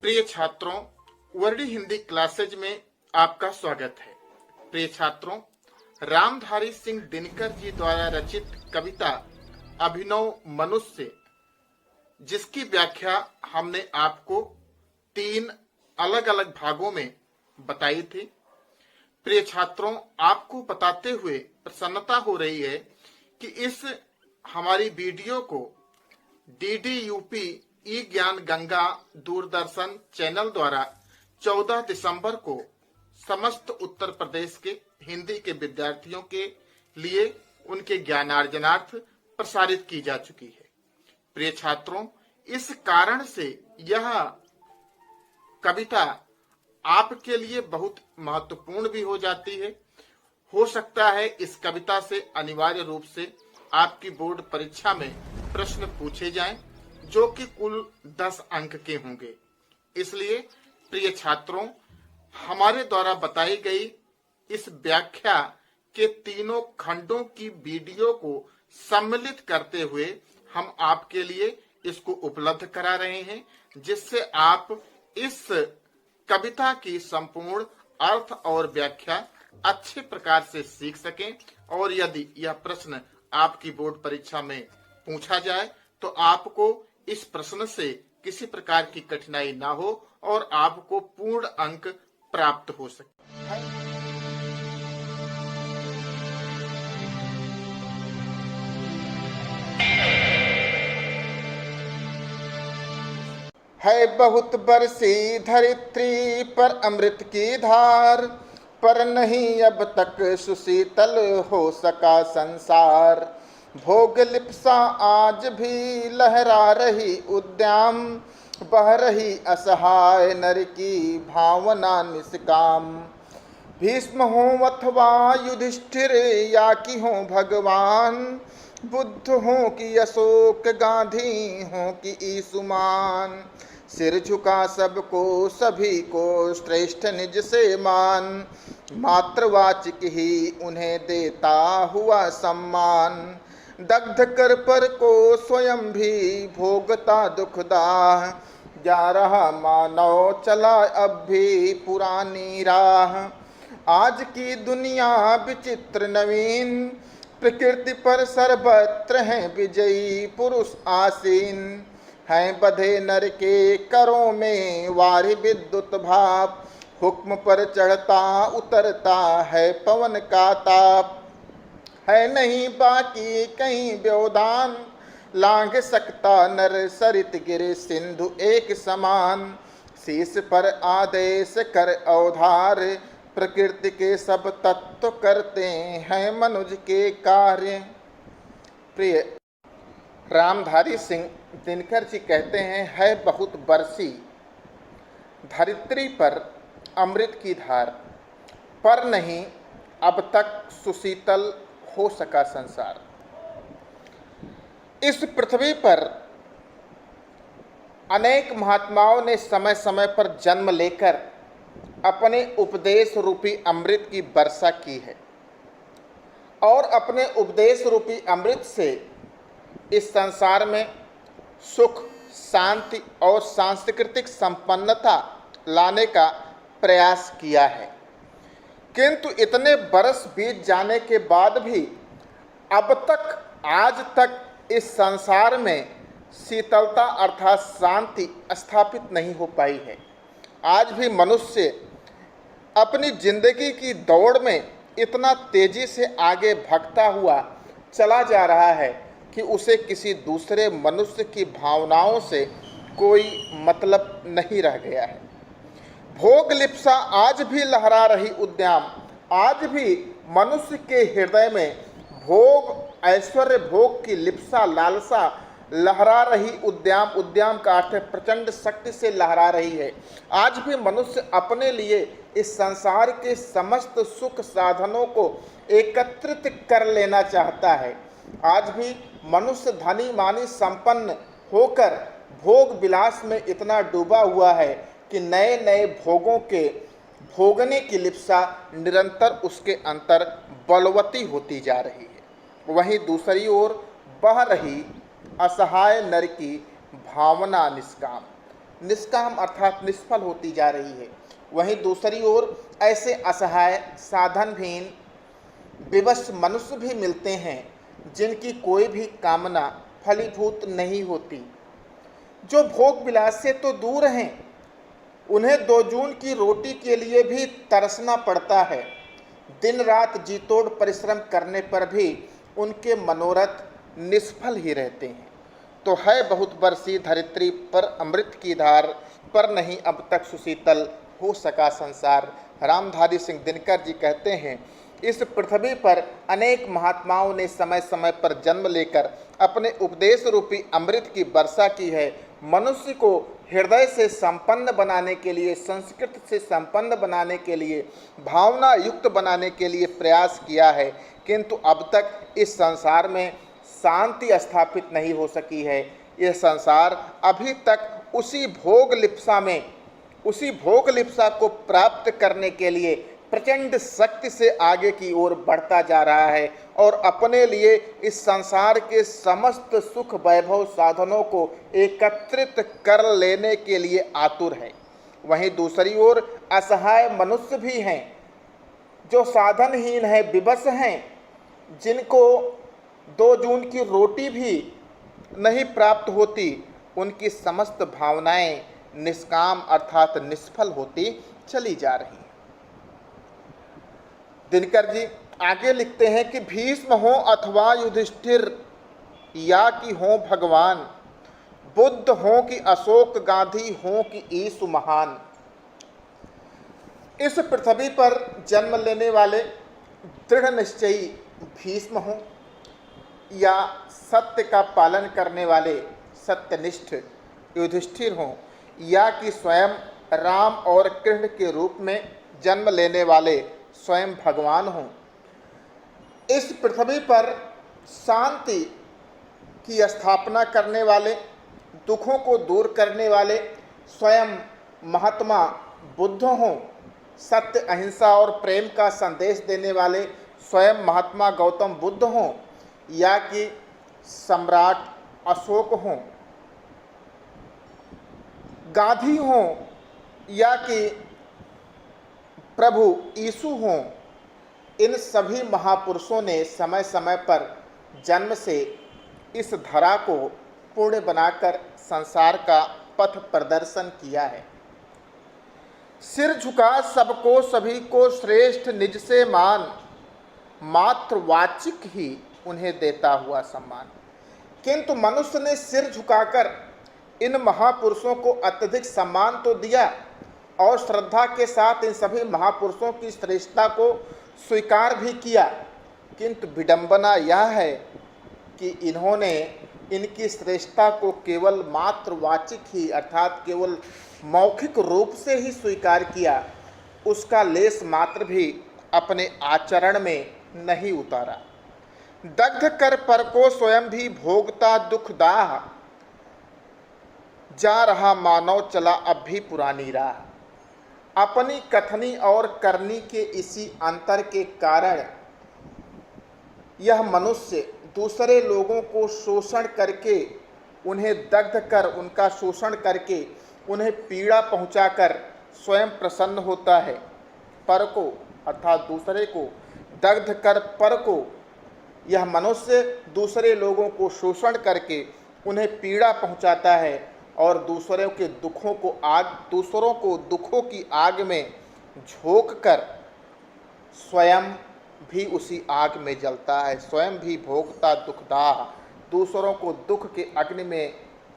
प्रिय छात्रों, Verde Hindi classes में आपका स्वागत है। प्रिय छात्रों, रामधारी सिंह दिनकर जी द्वारा रचित कविता अभिनव मनुष्य, जिसकी व्याख्या हमने आपको 3 अलग अलग भागों में बताई थी। प्रिय छात्रों, आपको बताते हुए प्रसन्नता हो रही है कि इस हमारी वीडियो को DDUP ई ज्ञान गंगा दूरदर्शन चैनल द्वारा 14 दिसंबर को समस्त उत्तर प्रदेश के हिंदी के विद्यार्थियों के लिए उनके ज्ञानार्जनार्थ प्रसारित की जा चुकी है। प्रिय छात्रों, इस कारण से यह कविता आपके लिए बहुत महत्वपूर्ण भी हो जाती है। हो सकता है इस कविता से अनिवार्य रूप से आपकी बोर्ड परीक्षा में प्रश्न पूछे जाएं, जो कि कुल 10 अंक के होंगे। इसलिए प्रिय छात्रों, हमारे द्वारा बताई गई इस व्याख्या के तीनों खंडों की वीडियो को सम्मिलित करते हुए हम आपके लिए इसको उपलब्ध करा रहे हैं, जिससे आप इस कविता की संपूर्ण अर्थ और व्याख्या अच्छे प्रकार से सीख सकें। और यदि यह प्रश्न आपकी बोर्ड परीक्षा में पूछा जाए तो आपको इस प्रश्न से किसी प्रकार की कठिनाई ना हो और आपको पूर्ण अंक प्राप्त हो सके। है बहुत बरसी धरित्री पर अमृत की धार, पर नहीं अब तक सुशीतल हो सका संसार। भोग लिप्सा आज भी लहरा रही उद्याम, बह रही असहाय नर की भावना निष्काम। भीष्म हो अथवा युधिष्ठिर या कि हो भगवान, बुद्ध हो कि अशोक गांधी हो कि ईसुमान। सिर झुका सबको सभी को श्रेष्ठ निज से मान, मातृवाचिक ही उन्हें देता हुआ सम्मान। दग्ध कर पर को स्वयं भी भोगता दुखदाह, जा रहा मानव चला अब भी पुरानी राह। आज की दुनिया विचित्र नवीन, प्रकृति पर सर्वत्र हैं विजयी पुरुष आसीन। हैं बधे नर के करों में वारि विद्युत भाप, हुक्म पर चढ़ता उतरता है पवन का ताप। है नहीं बाकी कहीं व्यवधान, लांघ सकता नर सरित गिरे सिंधु एक समान। शीश पर आदेश कर अवधार, प्रकृति के सब तत्व करते हैं मनुज के कार्य। प्रिय रामधारी सिंह दिनकर जी कहते हैं, है बहुत बरसी धरित्री पर अमृत की धार, पर नहीं अब तक सुशीतल हो सका संसार। इस पृथ्वी पर अनेक महात्माओं ने समय समय पर जन्म लेकर अपने उपदेश रूपी अमृत की वर्षा की है और अपने उपदेश रूपी अमृत से इस संसार में सुख, शांति और सांस्कृतिक संपन्नता लाने का प्रयास किया है। किंतु इतने बरस बीत जाने के बाद भी अब तक आज तक इस संसार में शीतलता अर्थात शांति स्थापित नहीं हो पाई है। आज भी मनुष्य अपनी जिंदगी की दौड़ में इतना तेजी से आगे भागता हुआ चला जा रहा है कि उसे किसी दूसरे मनुष्य की भावनाओं से कोई मतलब नहीं रह गया है। भोग लिप्सा आज भी लहरा रही उद्याम, आज भी मनुष्य के हृदय में भोग, ऐश्वर्य भोग की लिप्सा, लालसा लहरा रही उद्याम। उद्याम का अर्थ है प्रचंड शक्ति से लहरा रही है। आज भी मनुष्य अपने लिए इस संसार के समस्त सुख साधनों को एकत्रित कर लेना चाहता है। आज भी मनुष्य धनी मानी संपन्न होकर भोग विलास में इतना डूबा हुआ है कि नए नए भोगों के भोगने की लिप्सा निरंतर उसके अंतर बलवती होती जा रही है। वहीं दूसरी ओर बह रही असहाय नर की भावना निष्काम। निष्काम अर्थात निष्फल होती जा रही है। वहीं दूसरी ओर ऐसे असहाय, साधनहीन, विवश मनुष्य भी मिलते हैं जिनकी कोई भी कामना फलीभूत नहीं होती, जो भोग विलास से तो दूर हैं, उन्हें 2 जून की रोटी के लिए भी तरसना पड़ता है। दिन रात जी तोड़ परिश्रम करने पर भी उनके मनोरथ निष्फल ही रहते हैं। तो है बहुत बरसी धरित्री पर अमृत की धार, पर नहीं अब तक सुशीतल हो सका संसार। रामधारी सिंह दिनकर जी कहते हैं, इस पृथ्वी पर अनेक महात्माओं ने समय समय पर जन्म लेकर अपने उपदेश रूपी अमृत की वर्षा की है। मनुष्य को हृदय से संपन्न बनाने के लिए, संस्कृत से संपन्न बनाने के लिए, भावना युक्त बनाने के लिए प्रयास किया है, किंतु अब तक इस संसार में शांति स्थापित नहीं हो सकी है। यह संसार अभी तक उसी भोग लिप्सा को प्राप्त करने के लिए प्रचंड शक्ति से आगे की ओर बढ़ता जा रहा है और अपने लिए इस संसार के समस्त सुख वैभव साधनों को एकत्रित कर लेने के लिए आतुर है। वहीं दूसरी ओर असहाय मनुष्य भी हैं जो साधनहीन है, विवश हैं, जिनको 2 जून की रोटी भी नहीं प्राप्त होती। उनकी समस्त भावनाएं निष्काम अर्थात निष्फल होती चली जा रही हैं। दिनकर जी आगे लिखते हैं कि भीष्म हो अथवा युधिष्ठिर या कि हो भगवान, बुद्ध हो कि अशोक, गांधी हो कि यीशु महान। इस पृथ्वी पर जन्म लेने वाले दृढ़ निश्चयी भीष्म हो या सत्य का पालन करने वाले सत्यनिष्ठ युधिष्ठिर हों, या कि स्वयं राम और कृष्ण के रूप में जन्म लेने वाले स्वयं भगवान हों, इस पृथ्वी पर शांति की स्थापना करने वाले, दुखों को दूर करने वाले स्वयं महात्मा बुद्ध हों, सत्य, अहिंसा और प्रेम का संदेश देने वाले स्वयं महात्मा गौतम बुद्ध हों, या कि सम्राट अशोक हों, गांधी हों, या कि प्रभु यीशु हों, इन सभी महापुरुषों ने समय समय पर जन्म से इस धरा को पूर्ण बनाकर संसार का पथ प्रदर्शन किया है। सिर झुका सबको सभी को श्रेष्ठ निज से मान, मात्र वाचिक ही उन्हें देता हुआ सम्मान। किंतु मनुष्य ने सिर झुकाकर इन महापुरुषों को अत्यधिक सम्मान तो दिया और श्रद्धा के साथ इन सभी महापुरुषों की श्रेष्ठता को स्वीकार भी किया, किंतु विडंबना यह है कि इन्होंने इनकी श्रेष्ठता को केवल मात्र वाचिक ही अर्थात केवल मौखिक रूप से ही स्वीकार किया, उसका लेस मात्र भी अपने आचरण में नहीं उतारा। दग्ध कर पर को स्वयं भी भोगता दुख दाह, जा रहा मानव चला अब भी पुरानी राह। अपनी कथनी और करनी के इसी अंतर के कारण यह मनुष्य दूसरे लोगों को शोषण करके, उन्हें दग्ध कर, उनका शोषण करके, उन्हें पीड़ा पहुंचाकर स्वयं प्रसन्न होता है। पर को अर्थात दूसरे को दग्ध कर पर को, यह मनुष्य दूसरे लोगों को शोषण करके उन्हें पीड़ा पहुंचाता है और दूसरों के दूसरों को दुखों की आग में झोंक कर स्वयं भी उसी आग में जलता है, स्वयं भी भोगता दुखदाह, दूसरों को दुख के अग्नि में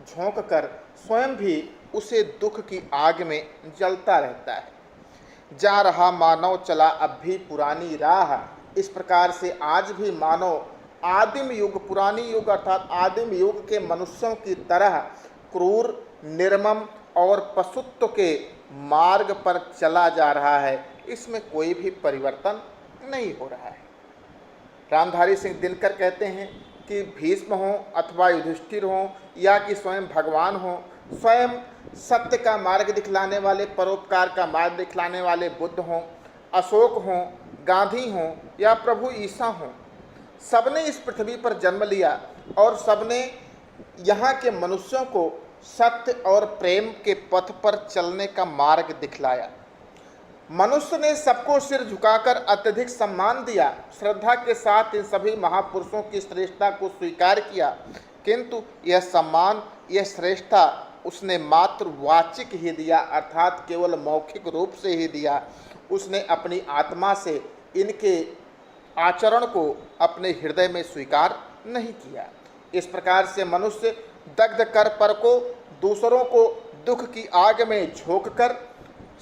झोंक कर स्वयं भी उसे दुख की आग में जलता रहता है। जा रहा मानव चला अब भी पुरानी राह। इस प्रकार से आज भी मानव आदिम युग, पुरानी युग अर्थात आदिम युग के मनुष्यों की तरह क्रूर, निर्मम और पशुत्व के मार्ग पर चला जा रहा है। इसमें कोई भी परिवर्तन नहीं हो रहा है। रामधारी सिंह दिनकर कहते हैं कि भीष्म हो अथवा युधिष्ठिर हो या कि स्वयं भगवान हो, स्वयं सत्य का मार्ग दिखलाने वाले, परोपकार का मार्ग दिखलाने वाले बुद्ध हों, अशोक हों, गांधी हों या प्रभु ईसा हों, सबने इस पृथ्वी पर जन्म लिया और सबने यहाँ के मनुष्यों को सत्य और प्रेम के पथ पर चलने का मार्ग दिखलाया। मनुष्य ने सबको सिर झुकाकर अत्यधिक सम्मान दिया, श्रद्धा के साथ इन सभी महापुरुषों की श्रेष्ठता को स्वीकार किया, किंतु यह सम्मान, यह श्रेष्ठता उसने मात्र वाचिक ही दिया, अर्थात केवल मौखिक रूप से ही दिया। उसने अपनी आत्मा से इनके आचरण को अपने हृदय में स्वीकार नहीं किया। इस प्रकार से मनुष्य दग्ध कर पर को दूसरों को दुख की आग में झोंककर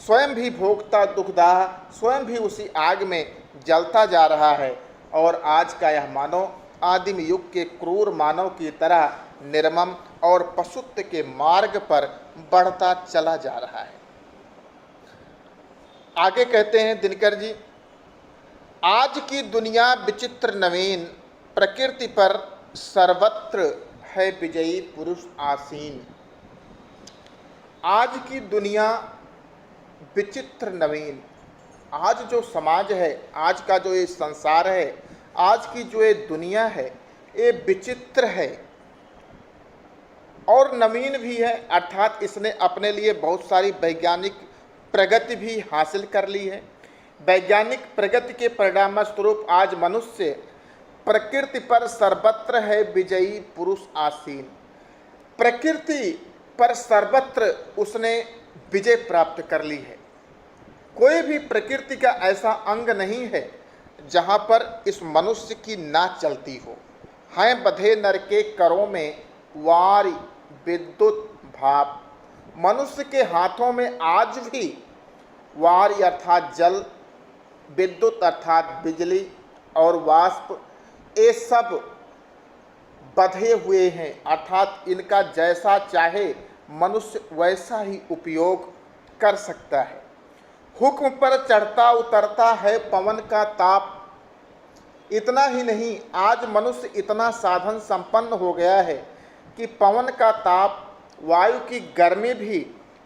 स्वयं भी भोगता दुखदाह, स्वयं भी उसी आग में जलता जा रहा है और आज का यह मानव आदिम युग के क्रूर मानव की तरह निर्मम और पशुत्व के मार्ग पर बढ़ता चला जा रहा है। आगे कहते हैं दिनकर जी, आज की दुनिया विचित्र नवीन, प्रकृति पर सर्वत्र है विजयी पुरुष आसीन। आज की दुनिया विचित्र नवीन, आज जो समाज है, आज का जो ये संसार है, आज की जो ये दुनिया है, ये विचित्र है और नवीन भी है, अर्थात इसने अपने लिए बहुत सारी वैज्ञानिक प्रगति भी हासिल कर ली है। वैज्ञानिक प्रगति के परिणाम स्वरूप आज मनुष्य प्रकृति पर सर्वत्र है विजयी पुरुष आसीन। प्रकृति पर सर्वत्र उसने विजय प्राप्त कर ली है। कोई भी प्रकृति का ऐसा अंग नहीं है जहाँ पर इस मनुष्य की ना चलती हो। हैं बधे नर के करों में वारि विद्युत भाप। मनुष्य के हाथों में आज भी वारि अर्थात जल, विद्युत अर्थात बिजली और वाष्प, ये सब बधे हुए हैं, अर्थात इनका जैसा चाहे मनुष्य वैसा ही उपयोग कर सकता है। हुक्म पर चढ़ता उतरता है पवन का ताप। इतना ही नहीं, आज मनुष्य इतना साधन संपन्न हो गया है कि पवन का ताप, वायु की गर्मी भी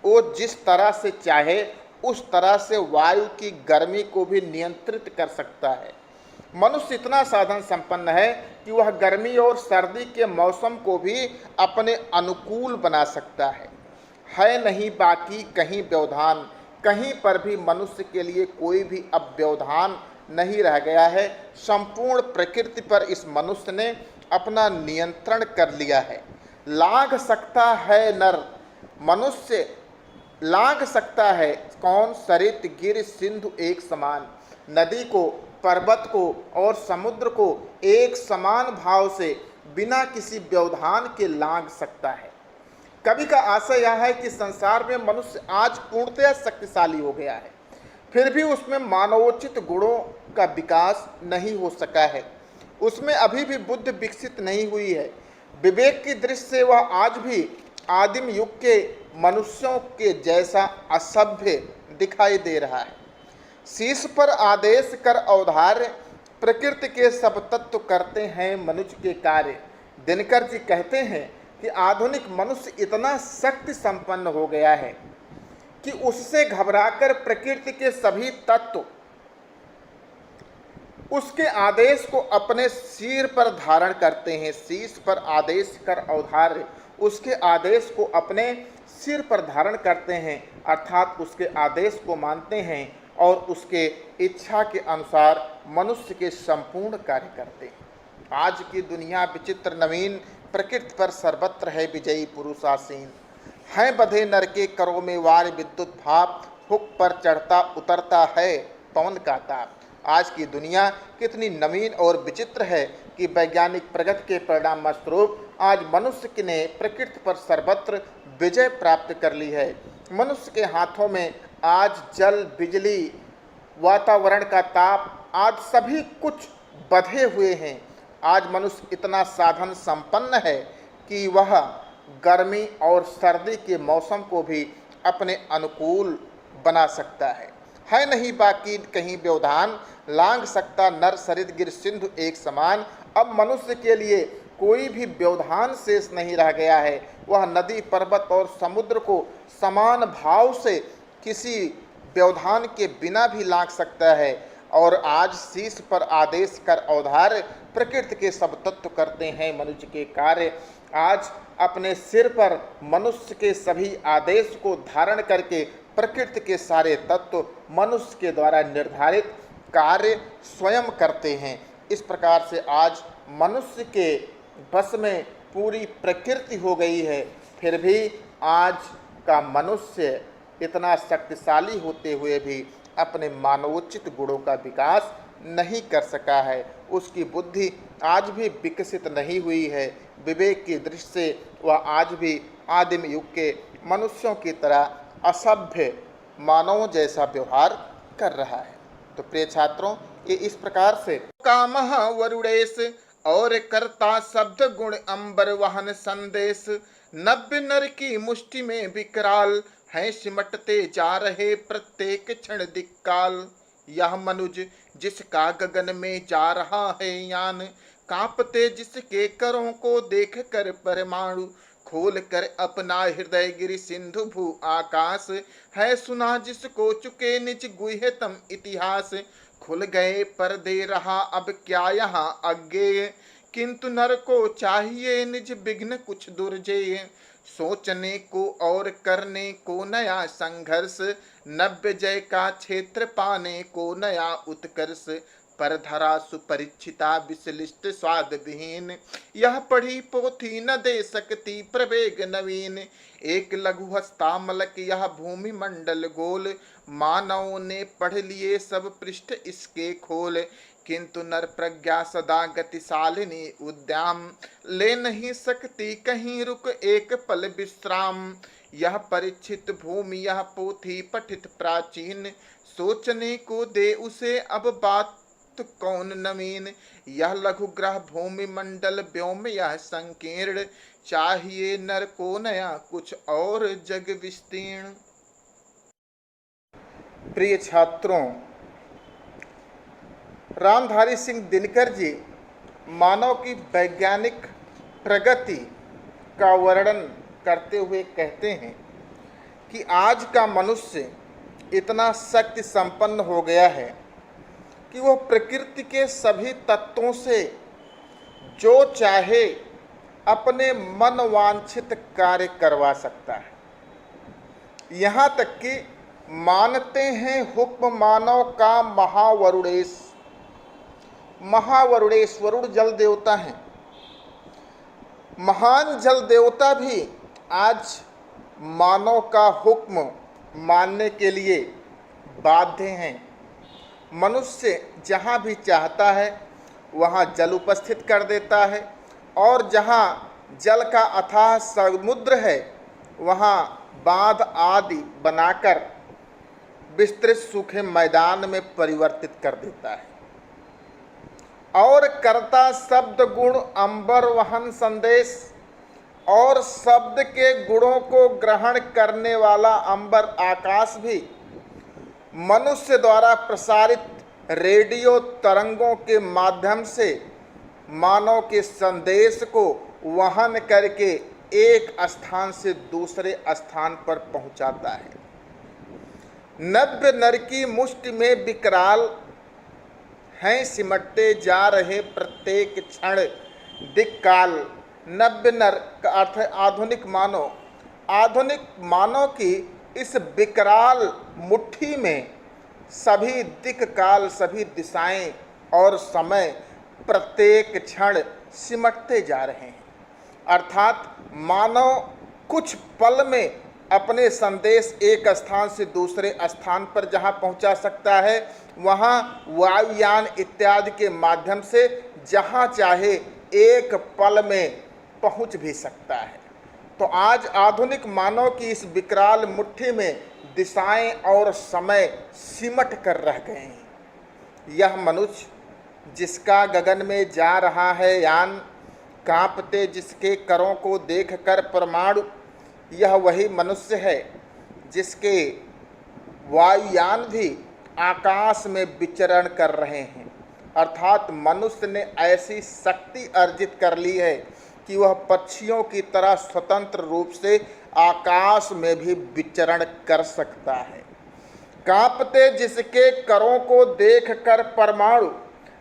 वो जिस तरह से चाहे उस तरह से वायु की गर्मी को भी नियंत्रित कर सकता है। मनुष्य इतना साधन संपन्न है कि वह गर्मी और सर्दी के मौसम को भी अपने अनुकूल बना सकता है नहीं बाकी कहीं व्यवधान। कहीं पर भी मनुष्य के लिए कोई भी अब व्यवधान नहीं रह गया है। संपूर्ण प्रकृति पर इस मनुष्य ने अपना नियंत्रण कर लिया है। लांघ सकता है नर, मनुष्य लांघ सकता है कौन? सरित गिर सिंधु एक समान। नदी को, पर्वत को और समुद्र को एक समान भाव से बिना किसी व्यवधान के लांघ सकता है। कवि का आशय यह है कि संसार में मनुष्य आज पूर्णतया शक्तिशाली हो गया है, फिर भी उसमें मानवोचित गुणों का विकास नहीं हो सका है। उसमें अभी भी बुद्धि विकसित नहीं हुई है। विवेक की दृष्टि से वह आज भी आदिम युग के मनुष्यों के जैसा असभ्य दिखाई दे रहा है। शीश पर आदेश कर अवधार्य, प्रकृति के सब तत्व करते हैं मनुष्य के कार्य। दिनकर जी कहते हैं कि आधुनिक मनुष्य इतना शक्ति संपन्न हो गया है कि उससे घबराकर प्रकृति के सभी तत्व उसके आदेश को अपने सिर पर धारण करते हैं। शीश पर आदेश कर अवधार्य, उसके आदेश को अपने सिर पर धारण करते हैं, अर्थात उसके आदेश को मानते हैं और उसके इच्छा के अनुसार मनुष्य के संपूर्ण कार्य करते हैं। आज की दुनिया विचित्र नवीन, प्रकृति पर सर्वत्र है विजयी पुरुष आसीन। हैं बधे नर के करों में वार विद्युत भाप, हुक पर चढ़ता उतरता है पवन का ताप। आज की दुनिया कितनी नवीन और विचित्र है कि वैज्ञानिक प्रगति के परिणाम स्वरूप आज मनुष्य ने प्रकृति पर सर्वत्र विजय प्राप्त कर ली है। मनुष्य के हाथों में आज जल, बिजली, वातावरण का ताप आज सभी कुछ बधे हुए हैं। आज मनुष्य इतना साधन संपन्न है कि वह गर्मी और सर्दी के मौसम को भी अपने अनुकूल बना सकता है नहीं बाकी कहीं व्यवधान। लांघ सकता नर सरित गिर सिंधु एक समान। अब मनुष्य के लिए कोई भी व्यवधान शेष नहीं रह गया है। वह नदी, पर्वत और समुद्र को समान भाव से किसी व्यवधान के बिना भी लांघ सकता है। और आज शीश पर आदेश कर अवधार्य प्रकृति के सब तत्व करते हैं मनुष्य के कार्य। आज अपने सिर पर मनुष्य के सभी आदेश को धारण करके प्रकृति के सारे तत्व मनुष्य के द्वारा निर्धारित कार्य स्वयं करते हैं। इस प्रकार से आज मनुष्य के बस में पूरी प्रकृति हो गई है, फिर भी आज का मनुष्य इतना शक्तिशाली होते हुए भी अपने मानवोचित गुणों का विकास नहीं कर सका है। उसकी बुद्धि आज भी विकसित नहीं हुई है। विवेक की दृष्टि से वह आज भी आदिम युग के मनुष्यों की तरह असभ्य मानवों जैसा व्यवहार कर रहा है। तो प्रिय छात्रों, ये इस प्रकार से कामः वरुणेश और कर्ता शब्द गुण अंबर वाहन संदेश, नव्य नर की मुष्टि में विकराल हैं सिमटते जा रहे प्रत्येक क्षण दिक्काल। यह मनुज जिसका गगन में जा रहा है यान, कांपते जिसके करों को देख कर परमाणु, खोल कर अपना हृदय गिरि सिंधु भू आकाश, है सुना जिसको चुके निज गुह्यतम इतिहास, खुल गए पर्दे रहा अब क्या यहाँ अज्ञेय, किंतु नर को चाहिए निज विघ्न कुछ दुर्जेय, सोचने को और करने को नया संघर्ष, नव्य जय का क्षेत्र पाने को नया उत्कर्ष, पर धरा सुपरिचिता विश्लिष्ट स्वाद विहीन, यह पढ़ी पोथी न दे सकती प्रवेग नवीन, एक लघु हस्तामलक यह भूमि मंडल गोल, मानव ने पढ़ लिए सब पृष्ठ इसके खोल, किंतु नर प्रज्ञा सदा गतिशालिनी उद्याम, ले नहीं सकती कहीं रुक एक पल विश्राम, यह परिचित भूमि यह पोथी पठित प्राचीन, सोचने को दे उसे अब बात कौन नवीन, यह लघु ग्रह भूमि मंडल व्योम यह संकीर्ण, चाहिए नर को नया कुछ और जग विस्तीर्ण। प्रिय छात्रों, रामधारी सिंह दिनकर जी मानव की वैज्ञानिक प्रगति का वर्णन करते हुए कहते हैं कि आज का मनुष्य इतना शक्ति संपन्न हो गया है कि वह प्रकृति के सभी तत्वों से जो चाहे अपने मन वांछित कार्य करवा सकता है। यहाँ तक कि मानते हैं हुक्म मानव का महावरुणेश। महावरुणेश वरुण जल देवता हैं। महान जल देवता भी आज मानव का हुक्म मानने के लिए बाध्य हैं। मनुष्य जहाँ भी चाहता है वहाँ जल उपस्थित कर देता है, और जहाँ जल का अथाह समुद्र है वहाँ बांध आदि बनाकर विस्तृत सूखे मैदान में परिवर्तित कर देता है। और कर्ता शब्द गुण अंबर वहन संदेश, और शब्द के गुणों को ग्रहण करने वाला अंबर आकाश भी मनुष्य द्वारा प्रसारित रेडियो तरंगों के माध्यम से मानव के संदेश को वहन करके एक स्थान से दूसरे स्थान पर पहुंचाता है। नव्य नर की मुष्टि में विकराल हैं सिमटते जा रहे प्रत्येक क्षण दिक्काल। नव्य नर का अर्थ है आधुनिक मानव। आधुनिक मानव की इस विकराल मुट्ठी में सभी दिक् काल, सभी दिशाएं और समय प्रत्येक क्षण सिमटते जा रहे हैं। अर्थात मानव कुछ पल में अपने संदेश एक स्थान से दूसरे स्थान पर जहां पहुंचा सकता है, वहां वायुयान इत्यादि के माध्यम से जहां चाहे एक पल में पहुंच भी सकता है। तो आज आधुनिक मानव की इस विकराल मुट्ठी में दिशाएं और समय सिमट कर रह गए हैं। यह मनुष्य जिसका गगन में जा रहा है यान, कांपते जिसके करों को देखकर परमाणु, यह वही मनुष्य है जिसके वायुयान भी आकाश में विचरण कर रहे हैं। अर्थात मनुष्य ने ऐसी शक्ति अर्जित कर ली है कि वह पक्षियों की तरह स्वतंत्र रूप से आकाश में भी विचरण कर सकता है। कांपते जिसके करों को देखकर परमाणु,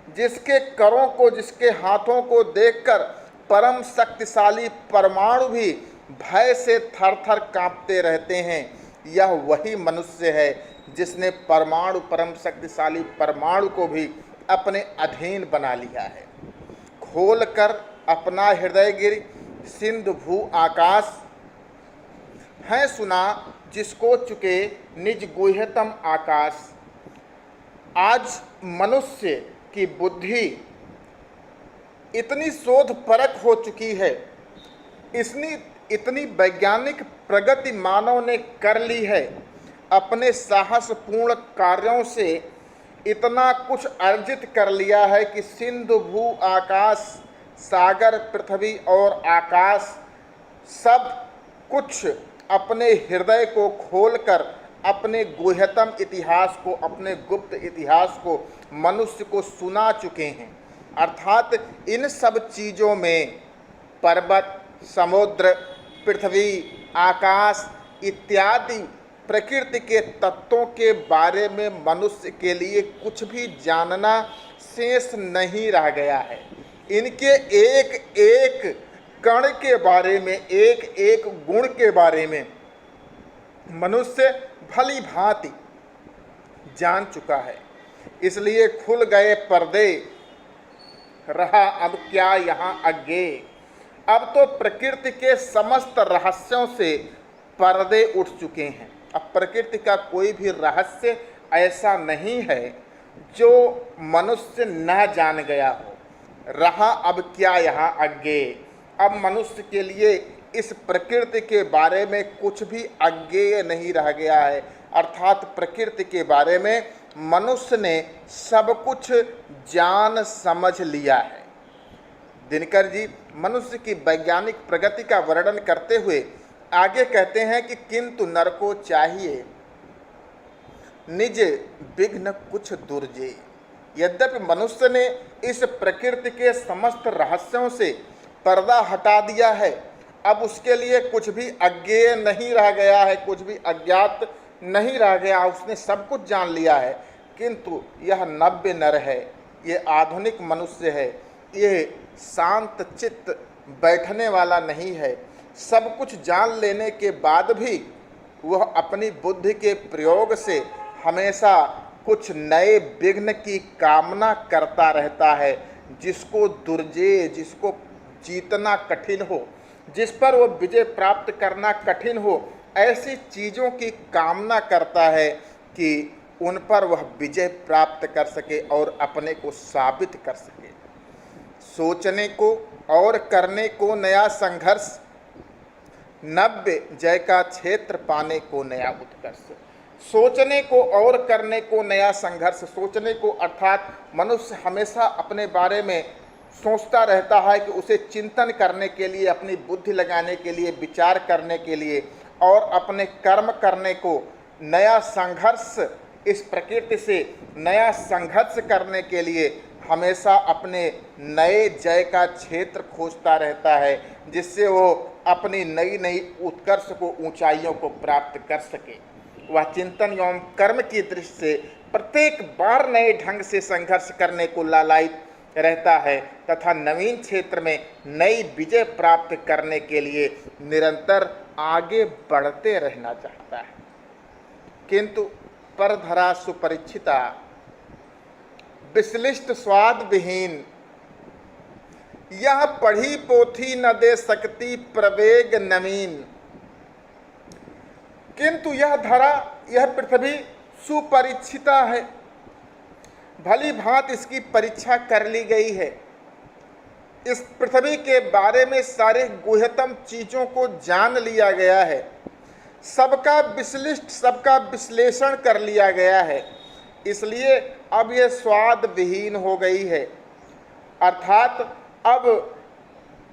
जिसके करों को, जिसके हाथों को देखकर परम शक्तिशाली परमाणु भी भय से थर थर कांपते रहते हैं, यह वही मनुष्य है जिसने परमाणु, परम शक्तिशाली परमाणु को भी अपने अधीन बना लिया है। खोलकर अपना हृदय गिर सिंधु भू आकाश, है सुना जिसको चुके निज गुह्यतम आकाश। आज मनुष्य की बुद्धि इतनी शोध परख हो चुकी है, इतनी वैज्ञानिक प्रगति मानव ने कर ली है, अपने साहसपूर्ण कार्यों से इतना कुछ अर्जित कर लिया है कि सिंधु भू आकाश, सागर, पृथ्वी और आकाश सब कुछ अपने हृदय को खोलकर अपने गुह्यतम इतिहास को, अपने गुप्त इतिहास को मनुष्य को सुना चुके हैं। अर्थात इन सब चीज़ों में पर्वत, समुद्र, पृथ्वी, आकाश इत्यादि प्रकृति के तत्वों के बारे में मनुष्य के लिए कुछ भी जानना शेष नहीं रह गया है। इनके एक एक कण के बारे में, एक एक गुण के बारे में मनुष्य भली भांति जान चुका है। इसलिए खुल गए पर्दे, रहा अब क्या यहाँ अज्ञे। अब तो प्रकृति के समस्त रहस्यों से पर्दे उठ चुके हैं। अब प्रकृति का कोई भी रहस्य ऐसा नहीं है जो मनुष्य न जान गया हो। रहा अब क्या यहाँ अज्ञे। अब मनुष्य के लिए इस प्रकृति के बारे में कुछ भी अज्ञेय नहीं रह गया है। अर्थात प्रकृति के बारे में मनुष्य ने सब कुछ जान समझ लिया है। दिनकर जी मनुष्य की वैज्ञानिक प्रगति का वर्णन करते हुए आगे कहते हैं कि किंतु नर को चाहिए निज विघ्न कुछ दुर्जे। यद्यपि मनुष्य ने इस प्रकृति के समस्त रहस्यों से पर्दा हटा दिया है, अब उसके लिए कुछ भी अज्ञेय नहीं रह गया है, कुछ भी अज्ञात नहीं रह गया, उसने सब कुछ जान लिया है। किंतु यह नव्य नर है, ये आधुनिक मनुष्य है, ये शांत चित्त बैठने वाला नहीं है। सब कुछ जान लेने के बाद भी वह अपनी बुद्धि के प्रयोग से हमेशा कुछ नए विघ्न की कामना करता रहता है, जिसको दुर्जेय, जिसको जीतना कठिन हो, जिस पर वो विजय प्राप्त करना कठिन हो, ऐसी चीज़ों की कामना करता है कि उन पर वह विजय प्राप्त कर सके और अपने को साबित कर सके। सोचने को और करने को नया संघर्ष, नव्य जय का क्षेत्र पाने को नया उत्कर्ष। सोचने को और करने को नया संघर्ष। सोचने को अर्थात मनुष्य हमेशा अपने बारे में सोचता रहता है कि उसे चिंतन करने के लिए, अपनी बुद्धि लगाने के लिए, विचार करने के लिए और अपने कर्म करने को नया संघर्ष, इस प्रकृति से नया संघर्ष करने के लिए हमेशा अपने नए जय का क्षेत्र खोजता रहता है, जिससे वो अपनी नई नई उत्कर्ष को, ऊंचाइयों को प्राप्त कर सके। वह चिंतन एवं कर्म की दृष्टि से प्रत्येक बार नए ढंग से संघर्ष करने को लालायित रहता है तथा नवीन क्षेत्र में नई विजय प्राप्त करने के लिए निरंतर आगे बढ़ते रहना चाहता है। किंतु परधरा सुपरिचिता, विश्लिष्ट स्वाद विहीन, यह पढ़ी पोथी न दे सकती प्रवेग नवीन। किंतु यह धरा, यह पृथ्वी सुपरिचिता है, भली भांति इसकी परीक्षा कर ली गई है। इस पृथ्वी के बारे में सारे गुह्यतम चीज़ों को जान लिया गया है, सबका विश्लिष्ट, सबका विश्लेषण कर लिया गया है। इसलिए अब यह स्वाद विहीन हो गई है, अर्थात अब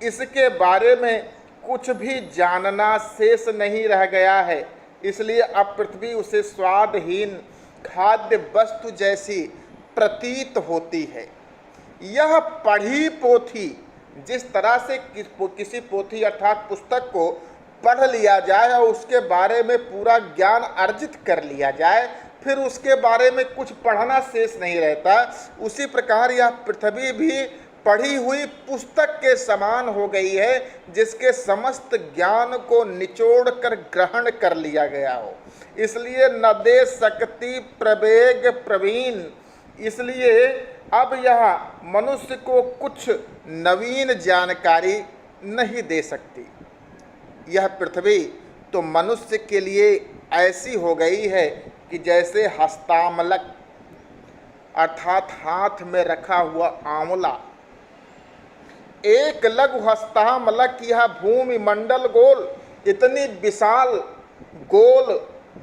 इसके बारे में कुछ भी जानना शेष नहीं रह गया है। इसलिए अब पृथ्वी उसे स्वादहीन खाद्य वस्तु जैसी प्रतीत होती है। यह पढ़ी पोथी, जिस तरह से किसी पोथी अर्थात पुस्तक को पढ़ लिया जाए और उसके बारे में पूरा ज्ञान अर्जित कर लिया जाए, फिर उसके बारे में कुछ पढ़ना शेष नहीं रहता। उसी प्रकार यह पृथ्वी भी पढ़ी हुई पुस्तक के समान हो गई है, जिसके समस्त ज्ञान को निचोड़ कर ग्रहण कर लिया गया हो। इसलिए न दे सकती प्रवेग प्रवीण, इसलिए अब यह मनुष्य को कुछ नवीन जानकारी नहीं दे सकती। यह पृथ्वी तो मनुष्य के लिए ऐसी हो गई है कि जैसे हस्तामलक अर्थात हाथ में रखा हुआ आंवला, एक लघु हस्तामलक यह भूमि मंडल गोल, इतनी विशाल गोल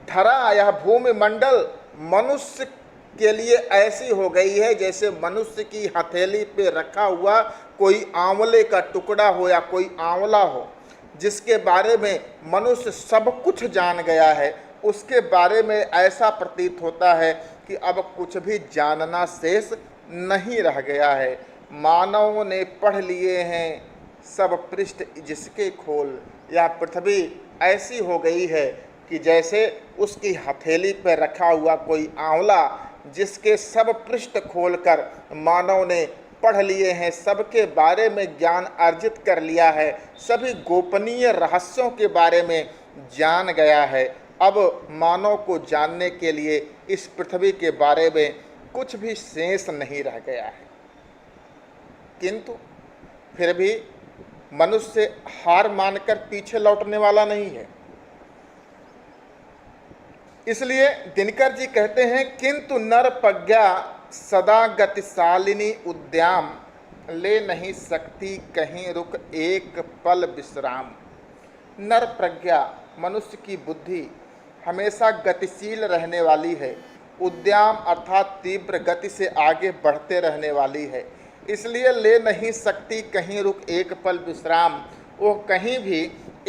धरा यह भूमि मंडल मनुष्य के लिए ऐसी हो गई है जैसे मनुष्य की हथेली पे रखा हुआ कोई आंवले का टुकड़ा हो या कोई आंवला हो, जिसके बारे में मनुष्य सब कुछ जान गया है। उसके बारे में ऐसा प्रतीत होता है कि अब कुछ भी जानना शेष नहीं रह गया है। मानव ने पढ़ लिए हैं सब पृष्ठ जिसके खोल, यह पृथ्वी ऐसी हो गई है कि जैसे उसकी हथेली पर रखा हुआ कोई आंवला, जिसके सब पृष्ठ खोलकर मानव ने पढ़ लिए हैं, सबके बारे में ज्ञान अर्जित कर लिया है, सभी गोपनीय रहस्यों के बारे में जान गया है। अब मानव को जानने के लिए इस पृथ्वी के बारे में कुछ भी शेष नहीं रह गया है। किंतु फिर भी मनुष्य हार मानकर पीछे लौटने वाला नहीं है। इसलिए दिनकर जी कहते हैं, किंतु नर प्रज्ञा सदा गतिशालिनी उद्याम, ले नहीं सकती कहीं रुक एक पल विश्राम। नर प्रज्ञा मनुष्य की बुद्धि हमेशा गतिशील रहने वाली है, उद्याम अर्थात तीव्र गति से आगे बढ़ते रहने वाली है। इसलिए ले नहीं सकती कहीं रुक एक पल विश्राम, वो कहीं भी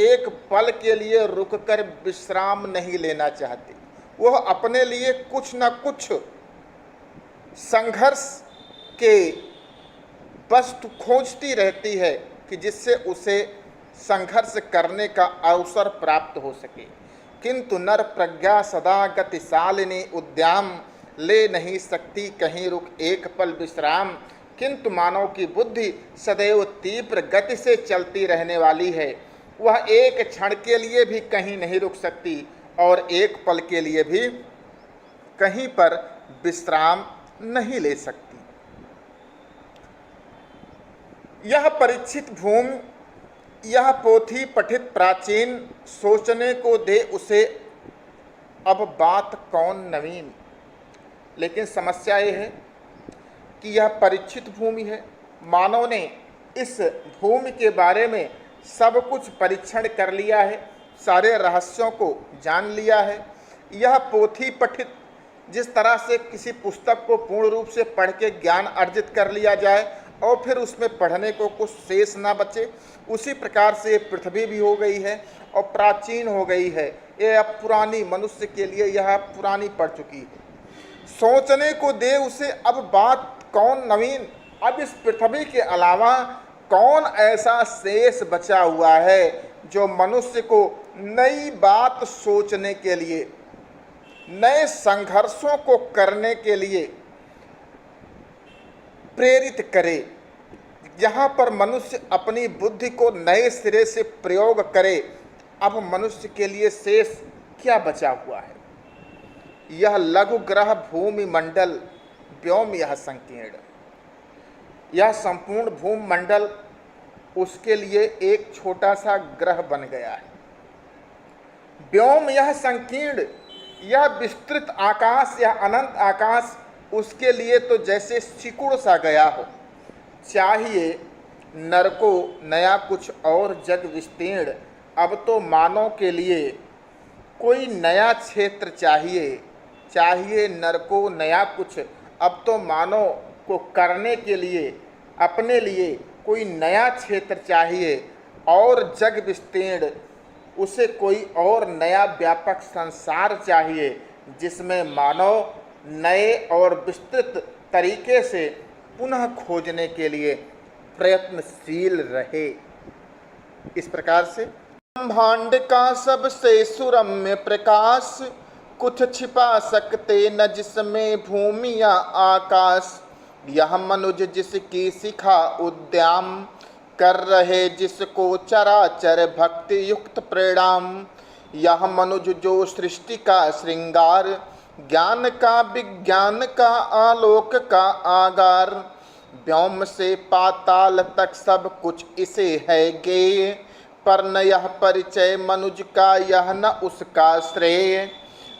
एक पल के लिए रुककर विश्राम नहीं लेना चाहती। वह अपने लिए कुछ न कुछ संघर्ष के वस्तु खोजती रहती है कि जिससे उसे संघर्ष करने का अवसर प्राप्त हो सके। किंतु नर प्रज्ञा सदा गतिशालिनी उद्याम, ले नहीं सकती कहीं रुक एक पल विश्राम। किंतु मानव की बुद्धि सदैव तीव्र गति से चलती रहने वाली है, वह एक क्षण के लिए भी कहीं नहीं रुक सकती और एक पल के लिए भी कहीं पर विश्राम नहीं ले सकती। यह परीक्षित भूमि, यह पोथी पठित प्राचीन, सोचने को दे उसे अब बात कौन नवीन। लेकिन समस्या ये है कि यह परीक्षित भूमि है, मानव ने इस भूमि के बारे में सब कुछ परीक्षण कर लिया है, सारे रहस्यों को जान लिया है। यह पोथी पठित, जिस तरह से किसी पुस्तक को पूर्ण रूप से पढ़ के ज्ञान अर्जित कर लिया जाए और फिर उसमें पढ़ने को कुछ शेष ना बचे, उसी प्रकार से पृथ्वी भी हो गई है और प्राचीन हो गई है। ये अब पुरानी, मनुष्य के लिए यह पुरानी पड़ चुकी है। सोचने को दे उसे अब बात कौन नवीन। अब इस पृथ्वी के अलावा कौन ऐसा शेष बचा हुआ है जो मनुष्य को नई बात सोचने के लिए, नए संघर्षों को करने के लिए प्रेरित करे, जहाँ पर मनुष्य अपनी बुद्धि को नए सिरे से प्रयोग करे। अब मनुष्य के लिए शेष क्या बचा हुआ है। यह लघु ग्रह भूमि मंडल व्योम यह संकीर्ण, यह संपूर्ण भूमि मंडल उसके लिए एक छोटा सा ग्रह बन गया है। व्योम यह संकीर्ण, यह विस्तृत आकाश, यह अनंत आकाश उसके लिए तो जैसे सिकुड़ सा गया हो। चाहिए नर को नया कुछ और जग विस्तीर्ण, अब तो मानव के लिए कोई नया क्षेत्र चाहिए। चाहिए नर को नया कुछ, अब तो मानव को करने के लिए, अपने लिए कोई नया क्षेत्र चाहिए और जग विस्तीर्ण, उसे कोई और नया व्यापक संसार चाहिए जिसमें मानव नए और विस्तृत तरीके से पुनः खोजने के लिए प्रयत्नशील रहे। इस प्रकार से ब्रह्मांड का सबसे सुरम्य प्रकाश, कुछ छिपा सकते न जिसमें भूमि या आकाश। यह मनुज जिसकी शिखा उद्यम कर रहे जिसको चराचर भक्ति युक्त प्रणाम। यह मनुज जो सृष्टि का श्रृंगार, ज्ञान का विज्ञान का आलोक का आगार। व्योम से पाताल तक सब कुछ इसे है गेय, पर न यह परिचय मनुज का यह न उसका श्रेय।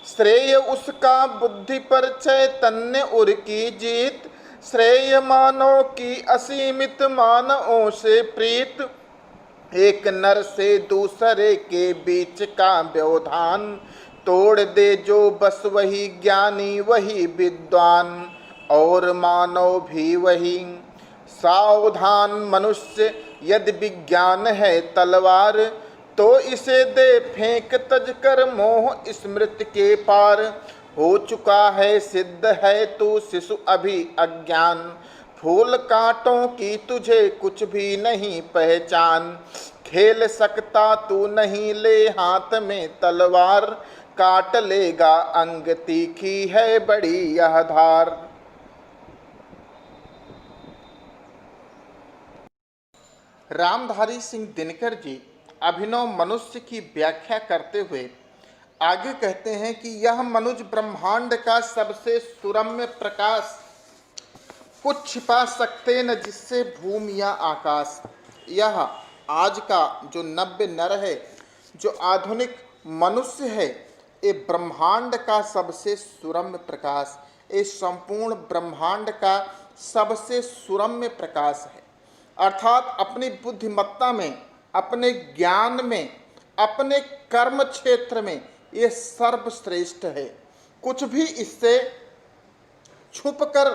श्रेय उसका बुद्धि पर चैतन्य उर की जीत, श्रेय मानव की असीमित मानवों से प्रीत। एक नर से दूसरे के बीच का व्यवधान, तोड़ दे जो बस वही ज्ञानी वही विद्वान, और मानव भी वही। सावधान मनुष्य यदि विज्ञान है तलवार, तो इसे दे फेंक तज कर मोह स्मृति के पार। हो चुका है सिद्ध है तू शिशु अभी अज्ञान, फूल कांटों की तुझे कुछ भी नहीं पहचान। खेल सकता तू नहीं ले हाथ में तलवार, काट लेगा अंग तीखी है बड़ी यह धार। रामधारी सिंह दिनकर जी अभिनव मनुष्य की व्याख्या करते हुए आगे कहते हैं कि यह मनुज ब्रह्मांड का सबसे सुरम्य प्रकाश, कुछ छिपा सकते न जिससे भूमि या आकाश। यह आज का जो नव्य नर है, जो आधुनिक मनुष्य है, ये ब्रह्मांड का सबसे सुरम्य प्रकाश, ये संपूर्ण ब्रह्मांड का सबसे सुरम्य प्रकाश है। अर्थात अपनी बुद्धिमत्ता में, अपने ज्ञान में, अपने कर्म क्षेत्र में ये सर्वश्रेष्ठ है। कुछ भी इससे छुप कर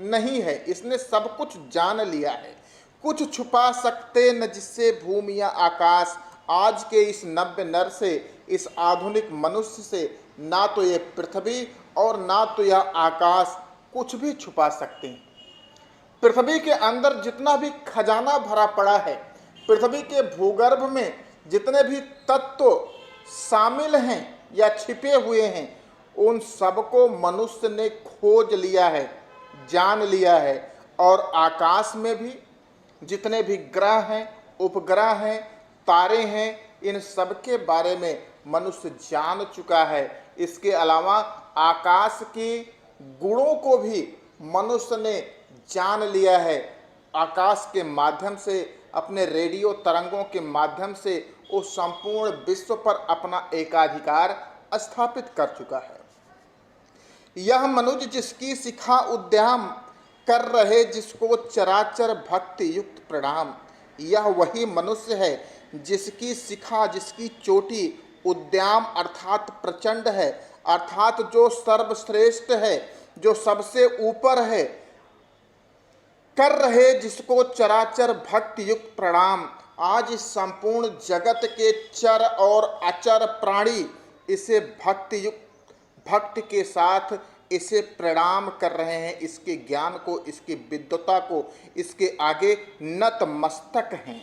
नहीं है, इसने सब कुछ जान लिया है। कुछ छुपा सकते न जिससे भूमि या आकाश। आज के इस नव्य नर से, इस आधुनिक मनुष्य से ना तो ये पृथ्वी और ना तो यह आकाश कुछ भी छुपा सकते हैं। पृथ्वी के अंदर जितना भी खजाना भरा पड़ा है, पृथ्वी के भूगर्भ में जितने भी तत्व शामिल हैं या छिपे हुए हैं, उन सबको मनुष्य ने खोज लिया है, जान लिया है। और आकाश में भी जितने भी ग्रह हैं, उपग्रह हैं, तारे हैं, इन सब के बारे में मनुष्य जान चुका है। इसके अलावा आकाश की गुणों को भी मनुष्य ने जान लिया है। आकाश के माध्यम से, अपने रेडियो तरंगों के माध्यम से वो संपूर्ण विश्व पर अपना एकाधिकार स्थापित कर चुका है। यह मनुज जिसकी शिखा उद्यम कर रहे जिसको चराचर भक्ति युक्त प्रणाम। यह वही मनुष्य है जिसकी शिखा, जिसकी चोटी उद्यम अर्थात प्रचंड है, अर्थात जो सर्वश्रेष्ठ है, जो सबसे ऊपर है, कर रहे जिसको चराचर भक्ति युक्त प्रणाम। आज इस संपूर्ण जगत के चर और अचर प्राणी इसे भक्ति युक्त, भक्ति के साथ इसे प्रणाम कर रहे हैं। इसके ज्ञान को, इसकी विद्वता को, इसके आगे नतमस्तक हैं।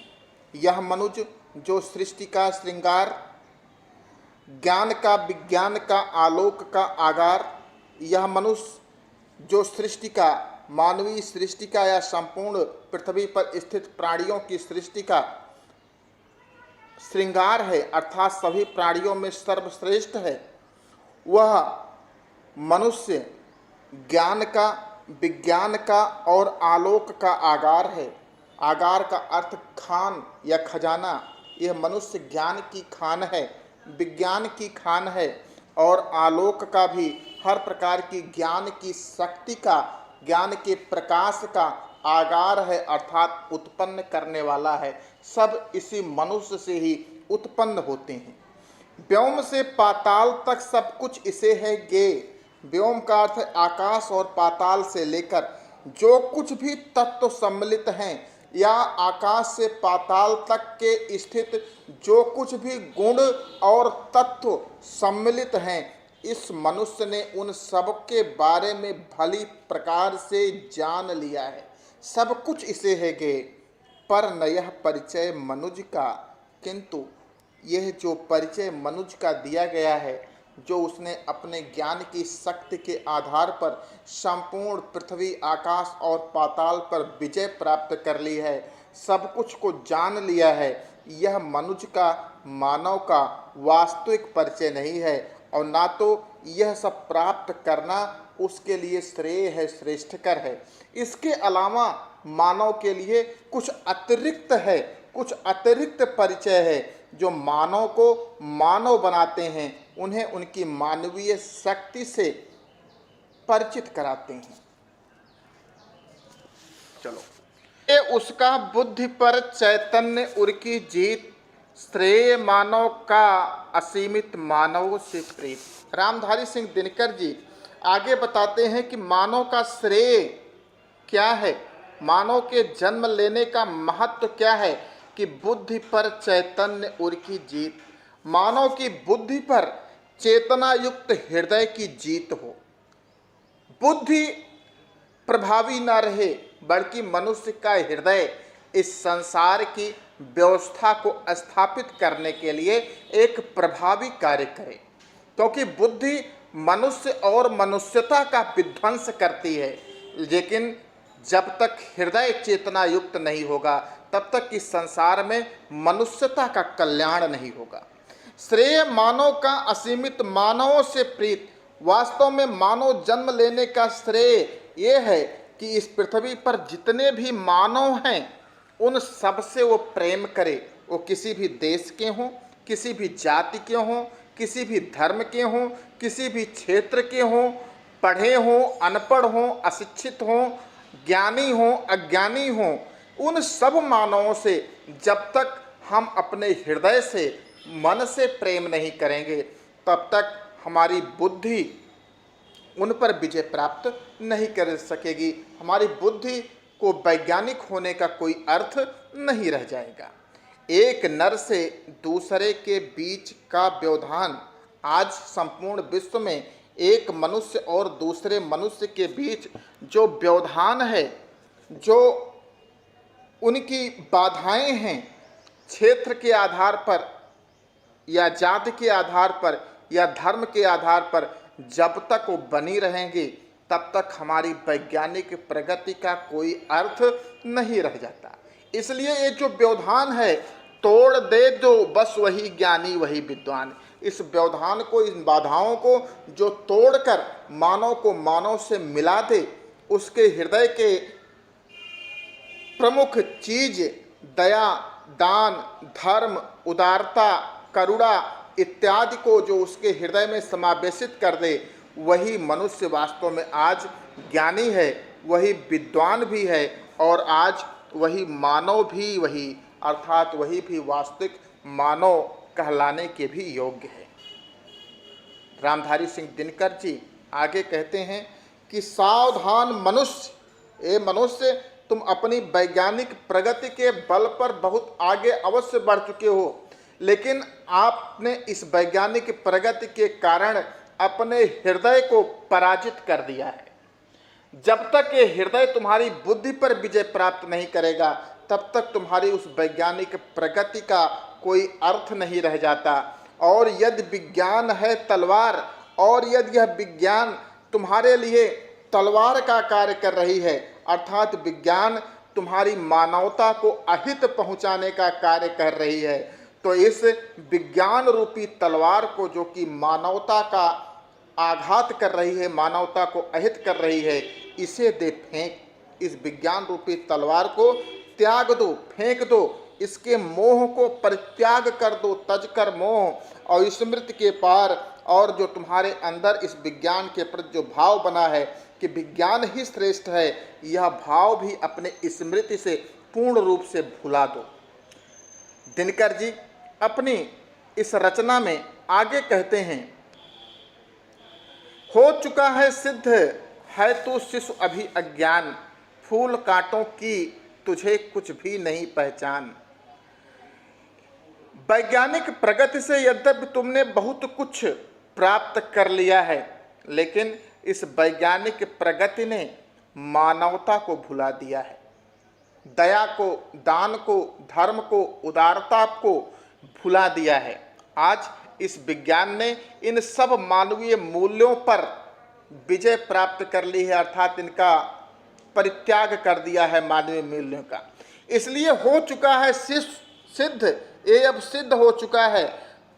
यह मनुज जो सृष्टि का श्रृंगार, ज्ञान का विज्ञान का आलोक का आगार। यह मनुष्य जो सृष्टि का, मानवीय सृष्टि का या संपूर्ण पृथ्वी पर स्थित प्राणियों की सृष्टि का श्रृंगार है, अर्थात सभी प्राणियों में सर्वश्रेष्ठ है। वह मनुष्य ज्ञान का, विज्ञान का और आलोक का आगार है। आगार का अर्थ खान या खजाना। यह मनुष्य ज्ञान की खान है, विज्ञान की खान है और आलोक का भी, हर प्रकार की ज्ञान की शक्ति का, ज्ञान के प्रकाश का आगार है, अर्थात उत्पन्न करने वाला है। सब इसी मनुष्य से ही उत्पन्न होते हैं। व्योम से पाताल तक सब कुछ इसे है गे। व्योम का अर्थ है आकाश और पाताल से लेकर जो कुछ भी तत्व सम्मिलित हैं, या आकाश से पाताल तक के स्थित जो कुछ भी गुण और तत्व सम्मिलित हैं, इस मनुष्य ने उन सब के बारे में भली प्रकार से जान लिया है। सब कुछ इसे है गे, पर न यह परिचय मनुज का। किंतु यह जो परिचय मनुज का दिया गया है, जो उसने अपने ज्ञान की शक्ति के आधार पर संपूर्ण पृथ्वी, आकाश और पाताल पर विजय प्राप्त कर ली है, सब कुछ को जान लिया है, यह मनुष्य का, मानव का वास्तविक परिचय नहीं है। और ना तो यह सब प्राप्त करना उसके लिए श्रेय है, श्रेष्ठकर है। इसके अलावा मानव के लिए कुछ अतिरिक्त है, कुछ अतिरिक्त परिचय है जो मानव को मानव बनाते हैं, उन्हें उनकी मानवीय शक्ति से परिचित कराते हैं। चलो, ये उसका बुद्धि पर चैतन्य उर की जीत, श्रेय मानव का असीमित मानव से प्रीत। रामधारी सिंह दिनकर जी आगे बताते हैं कि मानव का श्रेय क्या है, मानव के जन्म लेने का महत्व क्या है कि बुद्धि पर चैतन्य उर की जीत, मानव की बुद्धि पर चेतना युक्त हृदय की जीत हो। बुद्धि प्रभावी न रहे बल्कि मनुष्य का हृदय इस संसार की व्यवस्था को स्थापित करने के लिए एक प्रभावी कार्य करे, क्योंकि बुद्धि मनुष्य और मनुष्यता का विध्वंस करती है। लेकिन जब तक हृदय चेतना युक्त नहीं होगा तब तक इस संसार में मनुष्यता का कल्याण नहीं होगा। श्रेय मानव का असीमित मानवों से प्रीत। वास्तव में मानव जन्म लेने का श्रेय ये है कि इस पृथ्वी पर जितने भी मानव हैं उन सब से वो प्रेम करे। वो किसी भी देश के हों, किसी भी जाति के हों, किसी भी धर्म के हों, किसी भी क्षेत्र के हों, पढ़े हों, अनपढ़ हों, अशिक्षित हों, ज्ञानी हों, अज्ञानी हों, उन सब मानवों से जब तक हम अपने हृदय से, मन से प्रेम नहीं करेंगे तब तक हमारी बुद्धि उन पर विजय प्राप्त नहीं कर सकेगी। हमारी बुद्धि को वैज्ञानिक होने का कोई अर्थ नहीं रह जाएगा। एक नर से दूसरे के बीच का व्यवधान आज संपूर्ण विश्व में एक मनुष्य और दूसरे मनुष्य के बीच जो व्यवधान है, जो उनकी बाधाएं हैं, क्षेत्र के आधार पर या जाति के आधार पर या धर्म के आधार पर, जब तक वो बनी रहेंगी तब तक हमारी वैज्ञानिक प्रगति का कोई अर्थ नहीं रह जाता। इसलिए ये जो व्यवधान है तोड़ दे जो बस वही ज्ञानी वही विद्वान। इस व्यवधान को, इन बाधाओं को जो तोड़कर मानव को मानव से मिला दे, उसके हृदय के प्रमुख चीज दया, दान, धर्म, उदारता, करुणा इत्यादि को जो उसके हृदय में समावेशित कर दे, वही मनुष्य वास्तव में आज ज्ञानी है, वही विद्वान भी है और आज वही मानव भी, वही अर्थात वही भी वास्तविक मानव कहलाने के भी योग्य है। रामधारी सिंह दिनकर जी आगे कहते हैं कि सावधान मनुष्य, ए मनुष्य, तुम अपनी वैज्ञानिक प्रगति के बल पर बहुत आगे अवश्य बढ़ चुके हो, लेकिन आपने इस वैज्ञानिक प्रगति के कारण अपने हृदय को पराजित कर दिया है। जब तक ये हृदय तुम्हारी बुद्धि पर विजय प्राप्त नहीं करेगा तब तक तुम्हारी उस वैज्ञानिक प्रगति का कोई अर्थ नहीं रह जाता। और यदि विज्ञान है तलवार, और यदि यह विज्ञान तुम्हारे लिए तलवार का कार्य कर रही है, अर्थात विज्ञान तुम्हारी मानवता को अहित पहुंचाने का कार्य कर रही है, तो इस विज्ञान रूपी तलवार को, जो कि मानवता का आघात कर रही है, मानवता को अहित कर रही है, इसे दे फेंक। इस विज्ञान रूपी तलवार को त्याग दो, फेंक दो, इसके मोह को परित्याग कर दो, तज कर मोह और स्मृति के पार। और जो तुम्हारे अंदर इस विज्ञान के प्रति जो भाव बना है कि विज्ञान ही श्रेष्ठ है, यह भाव भी अपने स्मृति से पूर्ण रूप से भुला दो। दिनकर जी अपनी इस रचना में आगे कहते हैं, हो चुका है सिद्ध है तू शिशु अभी अज्ञान, फूल कांटों की तुझे कुछ भी नहीं पहचान। वैज्ञानिक प्रगति से यद्यपि तुमने बहुत कुछ प्राप्त कर लिया है, लेकिन इस वैज्ञानिक प्रगति ने मानवता को भुला दिया है। दया को, दान को, धर्म को, उदारता को भुला दिया है। आज इस विज्ञान ने इन सब मानवीय मूल्यों पर विजय प्राप्त कर ली है, अर्थात इनका परित्याग कर दिया है मानवीय मूल्यों का। इसलिए हो चुका है सिद्ध, ये अब सिद्ध हो चुका है,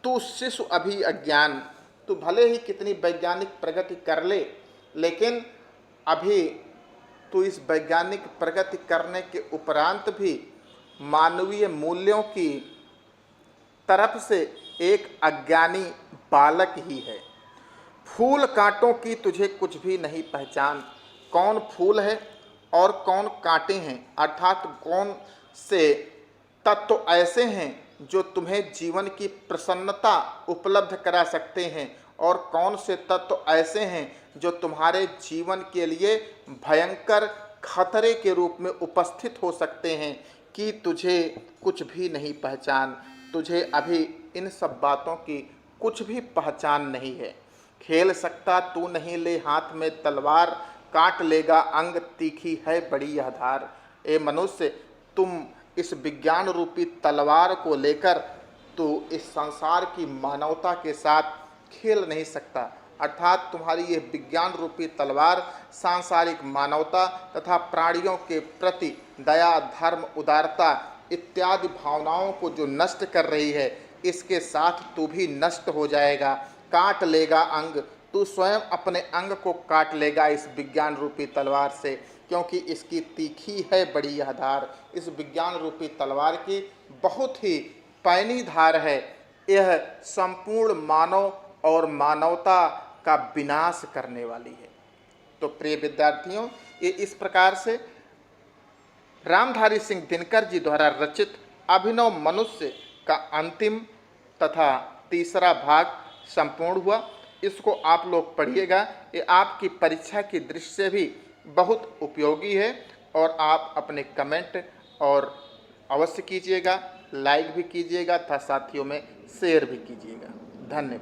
तू शिशु अभी अज्ञान। तू भले ही कितनी वैज्ञानिक प्रगति कर ले, लेकिन अभी तू इस वैज्ञानिक प्रगति करने के उपरांत भी मानवीय मूल्यों की तरफ से एक अज्ञानी बालक ही है। फूल कांटों की तुझे कुछ भी नहीं पहचान, कौन फूल है और कौन कांटे हैं, अर्थात कौन से तत्व ऐसे हैं जो तुम्हें जीवन की प्रसन्नता उपलब्ध करा सकते हैं और कौन से तत्व ऐसे हैं जो तुम्हारे जीवन के लिए भयंकर खतरे के रूप में उपस्थित हो सकते हैं, कि तुझे कुछ भी नहीं पहचान। तुझे अभी इन सब बातों की कुछ भी पहचान नहीं है। खेल सकता तू नहीं ले हाथ में तलवार, काट लेगा अंग तीखी है बड़ी यह धार। ए मनुष्य, तुम इस विज्ञान रूपी तलवार को लेकर तू इस संसार की मानवता के साथ खेल नहीं सकता, अर्थात तुम्हारी ये विज्ञान रूपी तलवार सांसारिक मानवता तथा प्राणियों के प्रति दया, धर्म, उदारता इत्यादि भावनाओं को जो नष्ट कर रही है, इसके साथ तू भी नष्ट हो जाएगा। काट लेगा अंग, तू स्वयं अपने अंग को काट लेगा इस विज्ञान रूपी तलवार से, क्योंकि इसकी तीखी है बड़ी यह धार। इस विज्ञान रूपी तलवार की बहुत ही पैनी धार है, यह संपूर्ण मानव और मानवता का विनाश करने वाली है। तो प्रिय विद्यार्थियों, ये इस प्रकार से रामधारी सिंह दिनकर जी द्वारा रचित अभिनव मनुष्य का अंतिम तथा तीसरा भाग संपूर्ण हुआ। इसको आप लोग पढ़िएगा, ये आपकी परीक्षा की दृष्टि से भी बहुत उपयोगी है, और आप अपने कमेंट और अवश्य कीजिएगा, लाइक भी कीजिएगा तथा साथियों में शेयर भी कीजिएगा। धन्यवाद।